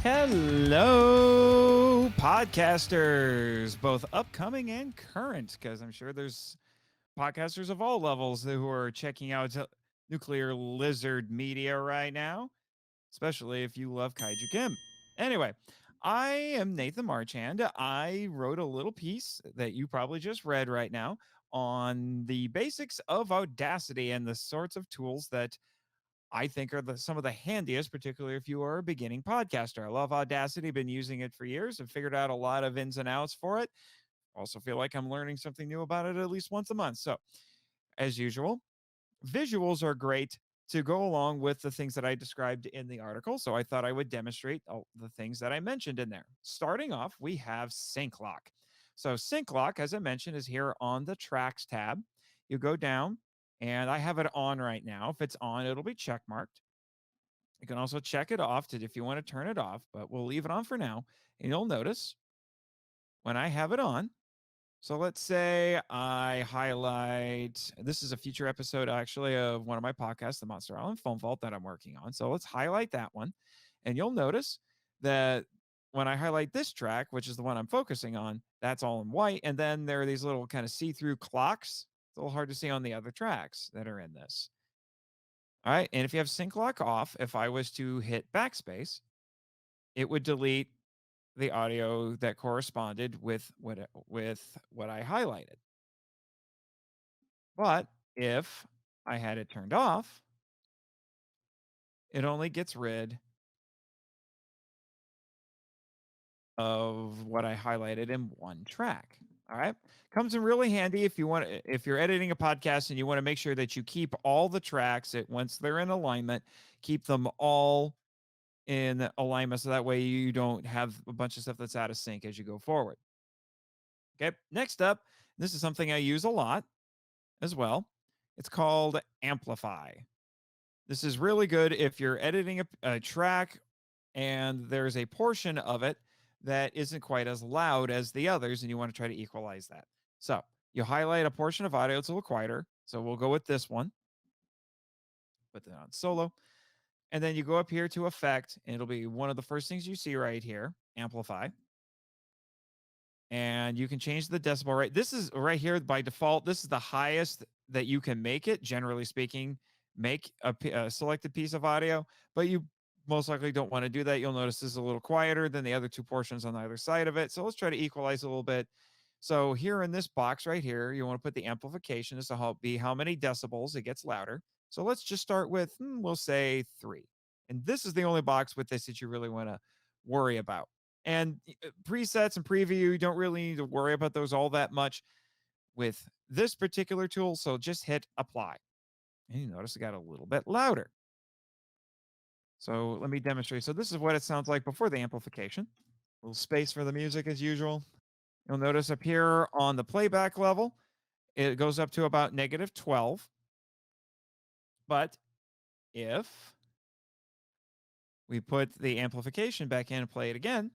Hello, podcasters, both upcoming and current, because I'm sure there's podcasters of all levels who are checking out Nuclear Lizard Media right now, especially if you love Kaiju Kim. Anyway, I am Nathan Marchand. I wrote a little piece that you probably just read right now on the basics of Audacity and the sorts of tools that I think are some of the handiest, particularly if you are a beginning podcaster. I love Audacity, been using it for years and figured out a lot of ins and outs for it. Also feel like I'm learning something new about it at least once a month. So, as usual, visuals are great to go along with the things that I described in the article. So I thought I would demonstrate all the things that I mentioned in there. Starting off, we have Sync Lock. So Sync Lock, as I mentioned, is here on the Tracks tab. You go down, and I have it on right now. If it's on, it'll be check marked. You can also check it off to if you want to turn it off, but we'll leave it on for now. And you'll notice when I have it on. So let's say I highlight this is a future episode actually of one of my podcasts, the Monster Island Phone Vault that I'm working on. So let's highlight that one. And you'll notice that when I highlight this track, which is the one I'm focusing on, that's all in white. And then there are these little kind of see-through clocks. It's a little hard to see on the other tracks that are in this. All right. And if you have sync lock off, if I was to hit backspace, it would delete the audio that corresponded with what I highlighted. But if I had it turned off, it only gets rid of what I highlighted in one track. All right. Comes in really handy if you're editing a podcast and you want to make sure that you keep all the tracks once they're in alignment, keep them all in alignment so that way you don't have a bunch of stuff that's out of sync as you go forward. Okay. Next up, this is something I use a lot as well. It's called Amplify. This is really good if you're editing a track and there's a portion of it that isn't quite as loud as the others and you want to try to equalize that. So you highlight a portion of audio, it's a little quieter. So we'll go with this one, put that on solo. And then you go up here to effect, and it'll be one of the first things you see right here, amplify. And you can change the decibel rate. This is right here by default. This is the highest that you can make it, generally speaking, make a selected piece of audio, but you most likely don't want to do that. You'll notice this is a little quieter than the other two portions on either side of it. So let's try to equalize a little bit. So here in this box right here, you want to put the amplification. This will be how many decibels it gets louder. So let's just start with, we'll say 3. And this is the only box with this that you really want to worry about. And presets and preview, you don't really need to worry about those all that much with this particular tool. So just hit apply. And you notice it got a little bit louder. So let me demonstrate. So this is what it sounds like before the amplification. A little space for the music as usual. You'll notice up here on the playback level, it goes up to about -12. But if we put the amplification back in and play it again,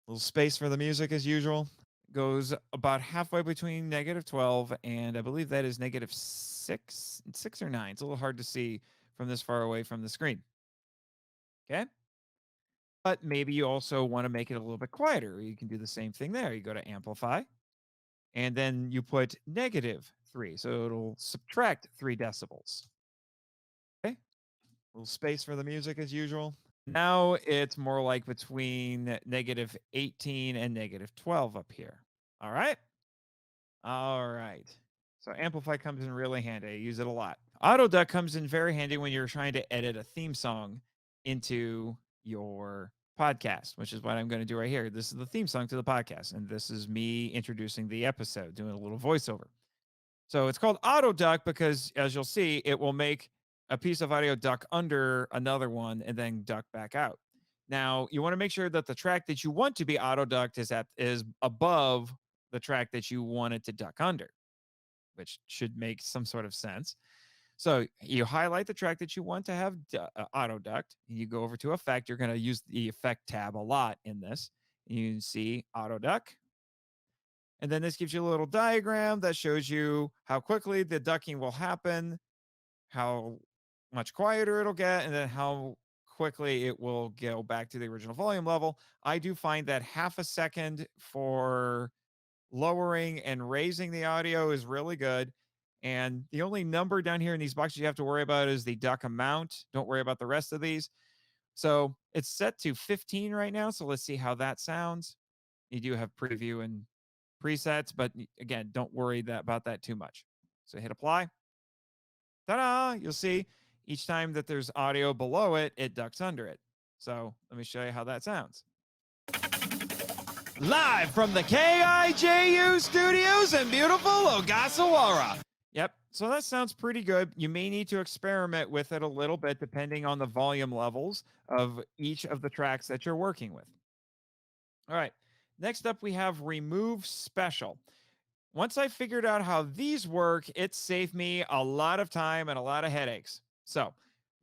a little space for the music as usual, goes about halfway between -12 and I believe that is -6 or 9. It's a little hard to see from this far away from the screen. Okay. But maybe you also want to make it a little bit quieter. You can do the same thing there. You go to amplify and then you put -3. So it'll subtract 3 decibels. Okay. A little space for the music as usual. Now it's more like between -18 and -12 up here. All right. All right. So Amplify comes in really handy. I use it a lot. Autoduck comes in very handy when you're trying to edit a theme song into your podcast, which is what I'm going to do right here. This is the theme song to the podcast, and this is me introducing the episode, doing a little voiceover. So it's called Autoduck because, as you'll see, it will make a piece of audio duck under another one and then duck back out. Now, you want to make sure that the track that you want to be auto ducked is above the track that you want it to duck under, which should make some sort of sense. So you highlight the track that you want to have auto ducked. You go over to effect. You're going to use the effect tab a lot in this. You can see auto duck. And then this gives you a little diagram that shows you how quickly the ducking will happen, how much quieter it'll get, and then how quickly it will go back to the original volume level. I do find that half a second for lowering and raising the audio is really good. And the only number down here in these boxes you have to worry about is the duck amount. Don't worry about the rest of these. So it's set to 15 right now. So let's see how that sounds. You do have preview and presets, but again, don't worry about that too much. So hit apply. Ta-da! You'll see each time that there's audio below it, it ducks under it. So let me show you how that sounds. Live from the KIJU studios in beautiful Ogasawara. Yep. So that sounds pretty good. You may need to experiment with it a little bit depending on the volume levels of each of the tracks that you're working with. All right. Next up, we have Remove Special. Once I figured out how these work, it saved me a lot of time and a lot of headaches. So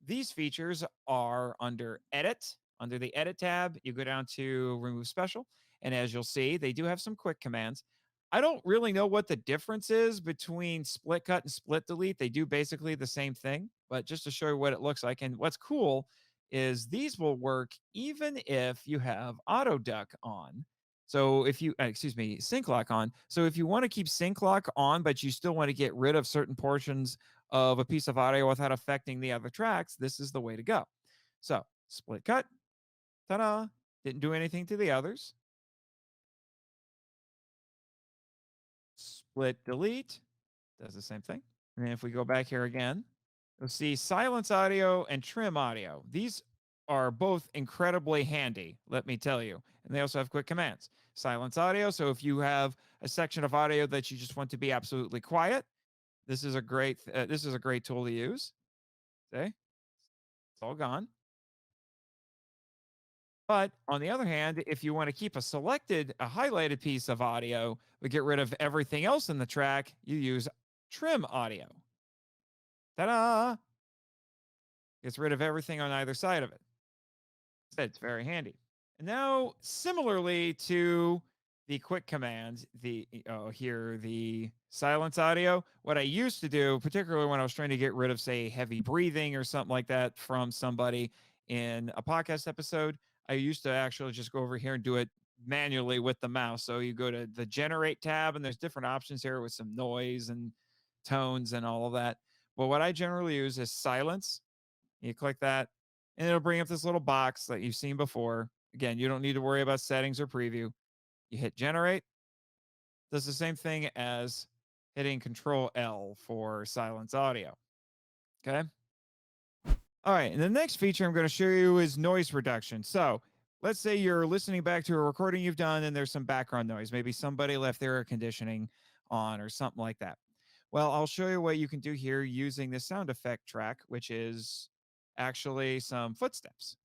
these features are under Edit. Under the Edit tab, you go down to Remove Special. And as you'll see, they do have some quick commands. I don't really know what the difference is between split cut and split delete. They do basically the same thing, but just to show you what it looks like. And what's cool is these will work even if you have auto duck on. So if you, excuse me, sync lock on. So if you want to keep sync lock on, but you still want to get rid of certain portions of a piece of audio without affecting the other tracks, this is the way to go. So split cut, ta-da, didn't do anything to the others. Split delete does the same thing. And if we go back here again, you'll see silence audio and trim audio. These are both incredibly handy, let me tell you. And they also have quick commands. Silence audio. So if you have a section of audio that you just want to be absolutely quiet, this is a great tool to use. See, it's all gone. But on the other hand, if you want to keep a highlighted piece of audio, but get rid of everything else in the track, you use trim audio. Ta-da! Gets rid of everything on either side of it. It's very handy. And now, similarly to the quick command, the silence audio, what I used to do, particularly when I was trying to get rid of, say, heavy breathing or something like that from somebody in a podcast episode, I used to actually just go over here and do it manually with the mouse. So you go to the generate tab, and there's different options here with some noise and tones and all of that. But what I generally use is silence. You click that, and it'll bring up this little box that you've seen before. Again, you don't need to worry about settings or preview. You hit generate. Does the same thing as hitting Control L for silence audio. Okay. All right. And the next feature I'm going to show you is noise reduction. So let's say you're listening back to a recording you've done and there's some background noise. Maybe somebody left their air conditioning on or something like that. Well, I'll show you what you can do here using the sound effect track, which is actually some footsteps.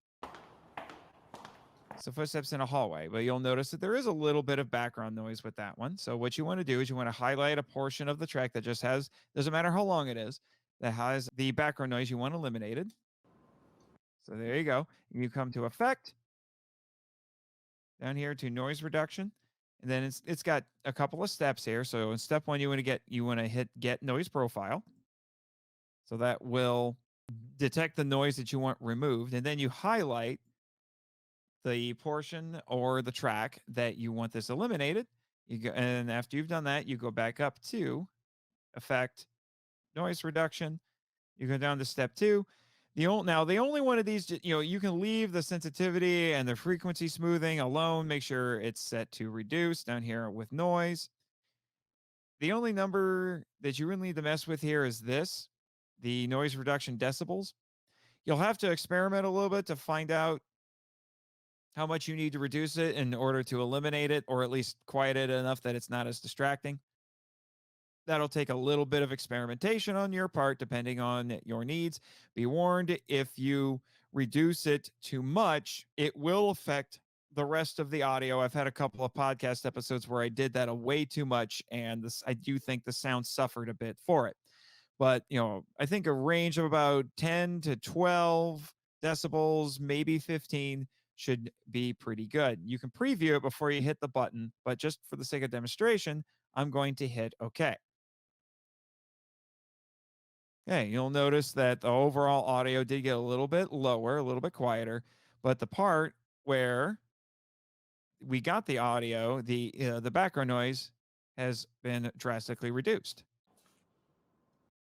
So footsteps in a hallway, but you'll notice that there is a little bit of background noise with that one. So what you want to do is you want to highlight a portion of the track that just has, doesn't matter how long it is, that has the background noise you want eliminated. So there you go. You come to effect, down here to noise reduction. And then it's got a couple of steps here. So in step one, you want to hit get noise profile. So that will detect the noise that you want removed. And then you highlight the portion or the track that you want this eliminated. You go, and after you've done that, you go back up to effect, noise reduction. You go down to step two. The only one of these, you can leave the sensitivity and the frequency smoothing alone. Make sure it's set to reduce down here with noise. The only number that you really need to mess with here is this, the noise reduction decibels. You'll have to experiment a little bit to find out how much you need to reduce it in order to eliminate it, or at least quiet it enough that it's not as distracting. That'll take a little bit of experimentation on your part, depending on your needs. Be warned, if you reduce it too much, it will affect the rest of the audio. I've had a couple of podcast episodes where I did that a way too much, and I do think the sound suffered a bit for it. But, I think a range of about 10 to 12 decibels, maybe 15, should be pretty good. You can preview it before you hit the button, but just for the sake of demonstration, I'm going to hit OK. Okay, you'll notice that the overall audio did get a little bit lower, a little bit quieter, but the part where we got the audio, the background noise has been drastically reduced.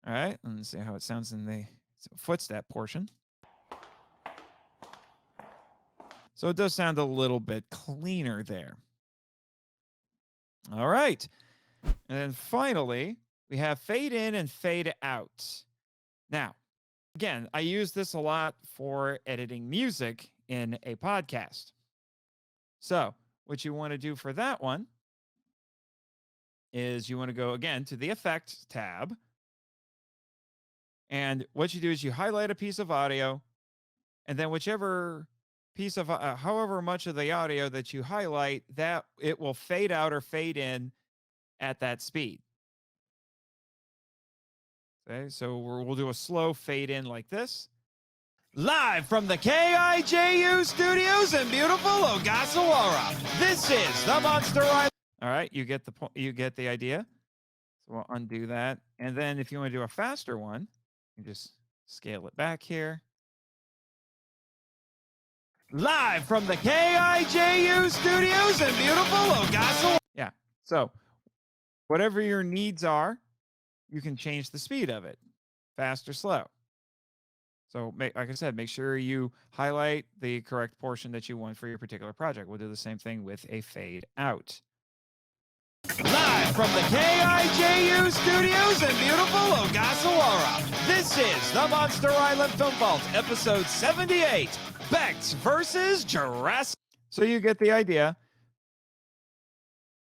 All right, let's see how it sounds in the footstep portion. So it does sound a little bit cleaner there. All right. And then finally, we have fade in and fade out. Now, again, I use this a lot for editing music in a podcast. So, what you want to do for that one is you want to go again to the Effects tab. And what you do is you highlight a piece of audio, and then whichever piece of, however much of the audio that you highlight, that it will fade out or fade in at that speed. Okay, so we'll do a slow fade in like this. Live from the KIJU studios in beautiful Ogasawara, this is the Monster Island. All right, you get the idea. So we'll undo that. And then if you want to do a faster one, you just scale it back here. Live from the KIJU studios in beautiful Ogasawara. Yeah, so whatever your needs are, you can change the speed of it, fast or slow. So, like I said, make sure you highlight the correct portion that you want for your particular project. We'll do the same thing with a fade out. Live from the KIJU studios in beautiful Ogasawara, this is the Monster Island Film Vault, episode 78, Bex versus Jurassic. So you get the idea.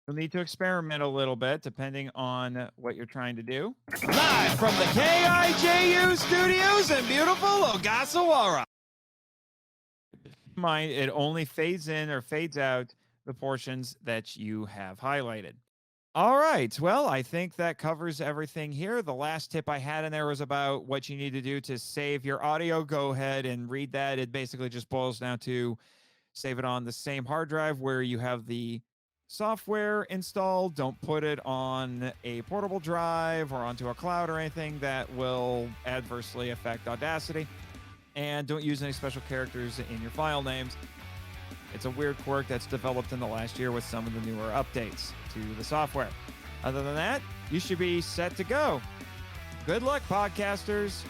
You'll need to experiment a little bit depending on what you're trying to do. Live from the KIJU studios in beautiful Ogasawara. Mind, it only fades in or fades out the portions that you have highlighted. All right. Well, I think that covers everything here. The last tip I had in there was about what you need to do to save your audio. Go ahead and read that. It basically just boils down to save it on the same hard drive where you have the software installed. Don't put it on a portable drive or onto a cloud or anything that will adversely affect Audacity. And don't use any special characters in your file names. It's a weird quirk that's developed in the last year with some of the newer updates to the software. Other than that, you should be set to go. Good luck, podcasters.